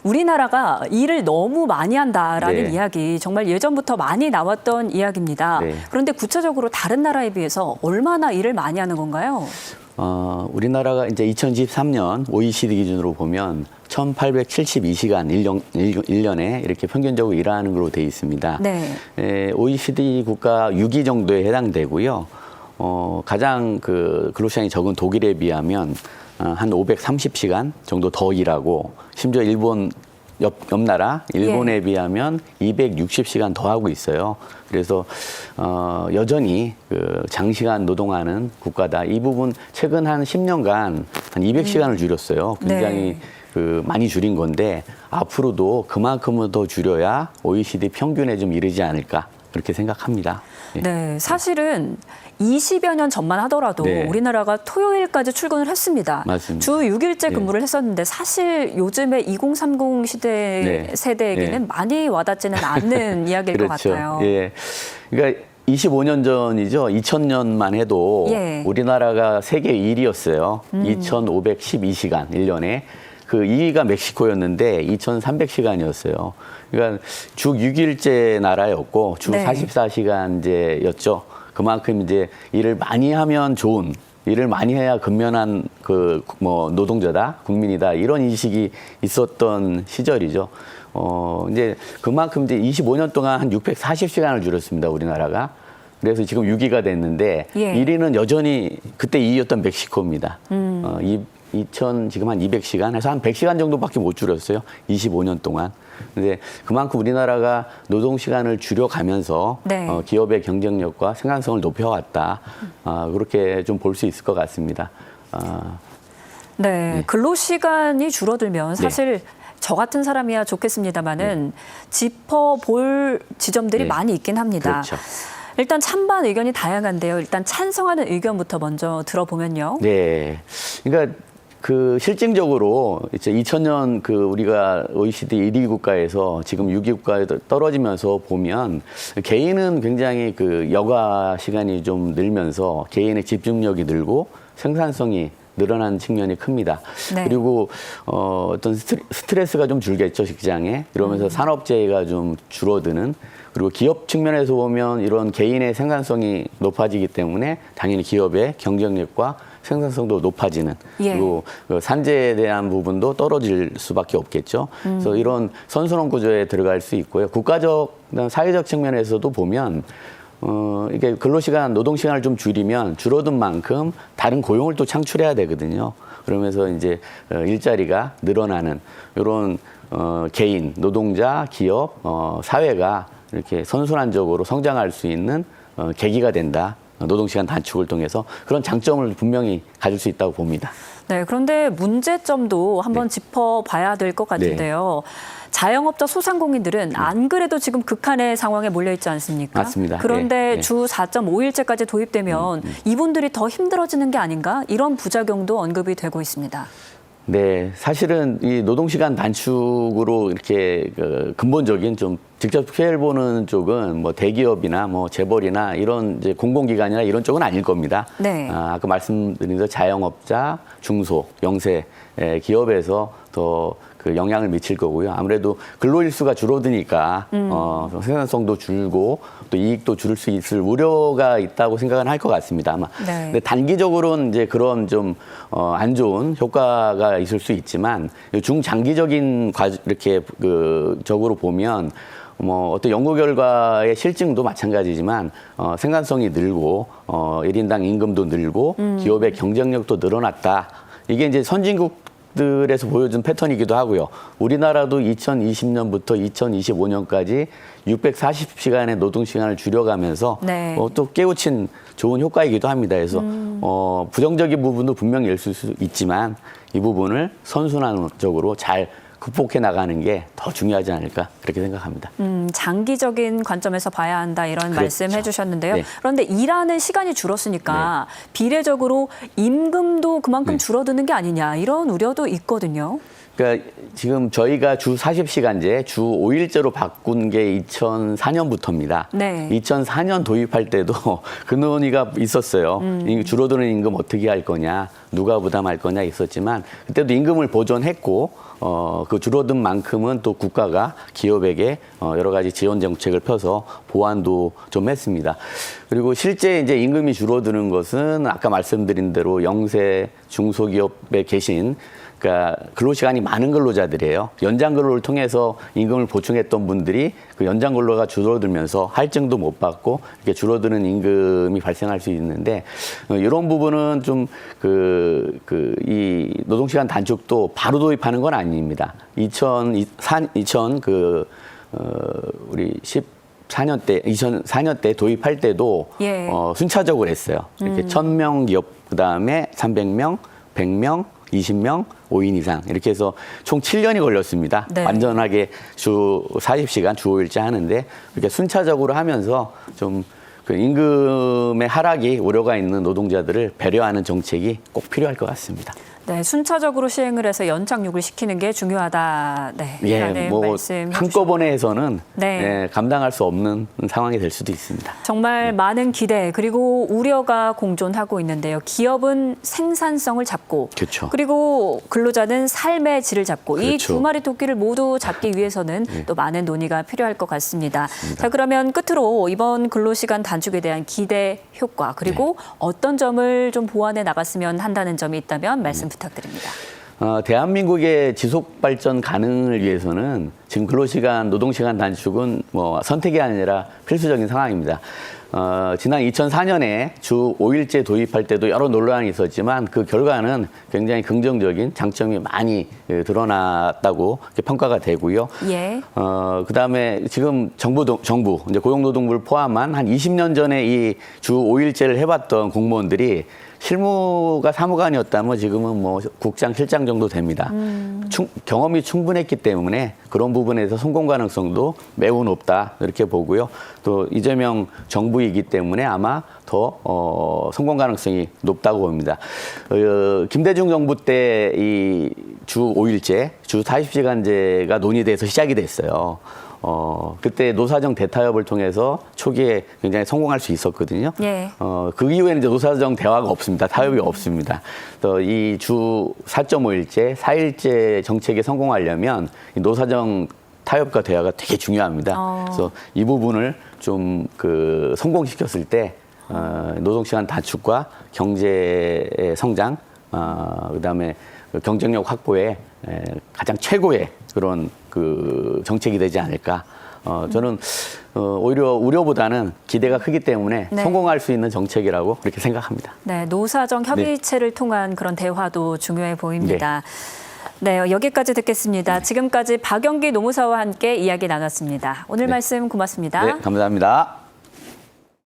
우리나라가 일을 너무 많이 한다라는 네. 이야기 정말 예전부터 많이 나왔던 이야기입니다. 네. 그런데 구체적으로 다른 나라에 비해서 얼마나 일을 많이 하는 건가요? 우리나라가 이제 2023년 OECD 기준으로 보면 1,872시간 1년에 이렇게 평균적으로 일하는 걸로 되어 있습니다. 네. OECD 국가 6위 정도에 해당되고요. 가장 그 근로시간이 적은 독일에 비하면 한 530시간 정도 더 일하고, 심지어 일본 옆 나라 일본에 비하면 260시간 더 하고 있어요. 그래서 여전히 그 장시간 노동하는 국가다. 이 부분 최근 한 10년간 한 200시간을 줄였어요. 굉장히 네. 그 많이 줄인 건데 앞으로도 그만큼은 더 줄여야 OECD 평균에 좀 이르지 않을까 그렇게 생각합니다. 네, 사실은 20여 년 전만 하더라도 네. 우리나라가 토요일까지 출근을 했습니다. 맞습니다. 주 6일제 근무를 했었는데 사실 요즘에 2030 시대 세대에게는 많이 와닿지는 않는 이야기일 것 그렇죠. 같아요. 예. 그러니까 25년 전이죠. 2000년만 해도 우리나라가 세계 1위였어요. 2,512시간 1년에. 그 2위가 멕시코였는데 2,300시간이었어요. 그러니까 주 6일제 나라였고 주 44시간제였죠. 그만큼 이제 일을 많이 하면 좋은, 일을 많이 해야 근면한 그 뭐 노동자다, 국민이다, 이런 인식이 있었던 시절이죠. 이제 그만큼 이제 25년 동안 한 640시간을 줄였습니다, 우리나라가. 그래서 지금 6위가 됐는데 1위는 여전히 그때 2위였던 멕시코입니다. 지금 한 200시간 해서 한 100시간 정도밖에 못 줄였어요. 25년 동안. 근데 그만큼 우리나라가 노동 시간을 줄여가면서 기업의 경쟁력과 생산성을 높여왔다. 그렇게 좀 볼 수 있을 것 같습니다. 네, 근로시간이 줄어들면 사실 저 같은 사람이야 좋겠습니다마는 짚어볼 지점들이 많이 있긴 합니다. 그렇죠. 일단 찬반 의견이 다양한데요. 일단 찬성하는 의견부터 먼저 들어보면요. 네, 그러니까 그 실증적으로 이제 2000년 그 우리가 OECD 1위 국가에서 지금 6위 국가에 떨어지면서 보면 개인은 굉장히 그 여가 시간이 좀 늘면서 개인의 집중력이 늘고 생산성이 늘어난 측면이 큽니다. 그리고 어떤 스트레스가 좀 줄겠죠, 직장에. 이러면서 산업재해가 좀 줄어드는. 그리고 기업 측면에서 보면 이런 개인의 생산성이 높아지기 때문에 당연히 기업의 경쟁력과 생산성도 높아지는. 그리고 그 산재에 대한 부분도 떨어질 수밖에 없겠죠. 그래서 이런 선순환 구조에 들어갈 수 있고요. 국가적, 사회적 측면에서도 보면 이게 근로시간, 노동시간을 좀 줄이면 줄어든 만큼 다른 고용을 또 창출해야 되거든요. 그러면서 이제 일자리가 늘어나는 이런 개인, 노동자, 기업, 사회가 이렇게 선순환적으로 성장할 수 있는 계기가 된다. 노동시간 단축을 통해서 그런 장점을 분명히 가질 수 있다고 봅니다. 네, 그런데 문제점도 한번 짚어봐야 될 것 같은데요. 자영업자 소상공인들은 안 그래도 지금 극한의 상황에 몰려 있지 않습니까? 맞습니다. 그런데 주 4.5일제까지 도입되면 이분들이 더 힘들어지는 게 아닌가? 이런 부작용도 언급이 되고 있습니다. 네, 사실은 이 노동시간 단축으로 이렇게 그 근본적인 좀 직접 피해를 보는 쪽은 뭐 대기업이나 뭐 재벌이나 이런 이제 공공기관이나 이런 쪽은 아닐 겁니다. 아까 말씀드린 대로 자영업자, 중소, 영세 기업에서 더 그 영향을 미칠 거고요. 아무래도 근로일수가 줄어드니까 생산성도 줄고 또 이익도 줄일 수 있을 우려가 있다고 생각은 할 것 같습니다. 아마. 근데 단기적으로는 이제 그런 좀 안 좋은 효과가 있을 수 있지만 중장기적인 이렇게 그 적으로 보면 뭐 어떤 연구 결과의 실증도 마찬가지지만 생산성이 늘고 1인당 임금도 늘고 기업의 경쟁력도 늘어났다. 이게 이제 선진국들에서 보여준 패턴이기도 하고요. 우리나라도 2020년부터 2025년까지 640시간의 노동시간을 줄여가면서 또 깨우친 좋은 효과이기도 합니다. 그래서 부정적인 부분도 분명히 있을 수 있지만 이 부분을 선순환적으로 잘 극복해 나가는 게 더 중요하지 않을까 그렇게 생각합니다. 장기적인 관점에서 봐야 한다 이런 말씀해 주셨는데요. 그런데 일하는 시간이 줄었으니까 비례적으로 임금도 그만큼 줄어드는 게 아니냐 이런 우려도 있거든요. 그러니까 지금 저희가 주 40시간제, 주 5일제로 바꾼 게 2004년부터입니다. 네. 2004년 도입할 때도 그 논의가 있었어요. 줄어드는 임금 어떻게 할 거냐, 누가 부담할 거냐 있었지만 그때도 임금을 보존했고 그 줄어든 만큼은 또 국가가 기업에게 여러 가지 지원 정책을 펴서 보완도 좀 했습니다. 그리고 실제 이제 임금이 줄어드는 것은 아까 말씀드린 대로 영세 중소기업에 계신 그러니까 근로시간이 많은 근로자들이에요. 연장 근로를 통해서 임금을 보충했던 분들이 그 연장 근로가 줄어들면서 할증도 못 받고 이렇게 줄어드는 임금이 발생할 수 있는데 이런 부분은 좀 이 노동시간 단축도 바로 도입하는 건 아닙니다. 우리 2004년 때 도입할 때도 예. 순차적으로 했어요. 이렇게 1,000명 기업 그다음에 300명, 100명, 20명, 5인 이상 이렇게 해서 총 7년이 걸렸습니다. 네. 완전하게 주 40시간, 주 5일째 하는데 이렇게 순차적으로 하면서 좀 그 임금의 하락이 우려가 있는 노동자들을 배려하는 정책이 꼭 필요할 것 같습니다. 네, 순차적으로 시행을 해서 연착륙을 시키는 게 중요하다. 네, 예, 뭐 한꺼번에 해서는 네. 예, 감당할 수 없는 상황이 될 수도 있습니다. 정말 많은 기대 그리고 우려가 공존하고 있는데요. 기업은 생산성을 잡고 그렇죠. 그리고 근로자는 삶의 질을 잡고 이 그렇죠. 두 마리 토끼를 모두 잡기 위해서는 또 많은 논의가 필요할 것 같습니다. 자, 그러면 끝으로 이번 근로시간 단축에 대한 기대 효과 그리고 어떤 점을 좀 보완해 나갔으면 한다는 점이 있다면 말씀 부탁드립니다. 대한민국의 지속 발전 가능을 위해서는 지금 근로시간, 노동시간 단축은 뭐 선택이 아니라 필수적인 상황입니다. 지난 2004년에 주 5일제 도입할 때도 여러 논란이 있었지만 그 결과는 굉장히 긍정적인 장점이 많이 드러났다고 평가가 되고요. 예. 그다음에 지금 정부 이제 고용노동부를 포함한 한 20년 전에 이 주 5일제를 해봤던 공무원들이 실무가 사무관이었다면 지금은 뭐 국장, 실장 정도 됩니다. 경험이 충분했기 때문에 그런 부분에서 성공 가능성도 매우 높다 이렇게 보고요. 또 이재명 정부이기 때문에 아마 더 성공 가능성이 높다고 봅니다. 김대중 정부 때 이 주 5일제, 주 40시간제가 논의돼서 시작이 됐어요. 그때 노사정 대타협을 통해서 초기에 굉장히 성공할 수 있었거든요. 예. 그 이후에는 이제 노사정 대화가 없습니다. 타협이 없습니다. 또 이 주 4.5일제, 4일제 정책에 성공하려면 이 노사정 타협과 대화가 되게 중요합니다. 그래서 이 부분을 좀 성공시켰을 때 노동시간 단축과 경제의 성장, 그다음에 경쟁력 확보에 가장 최고의 그런 정책이 되지 않을까. 저는 오히려 우려보다는 기대가 크기 때문에 네. 성공할 수 있는 정책이라고 그렇게 생각합니다. 네, 노사정 협의체를 통한 그런 대화도 중요해 보입니다. 네, 여기까지 듣겠습니다. 지금까지 박영기 노무사와 함께 이야기 나눴습니다. 오늘 말씀 고맙습니다. 네, 감사합니다.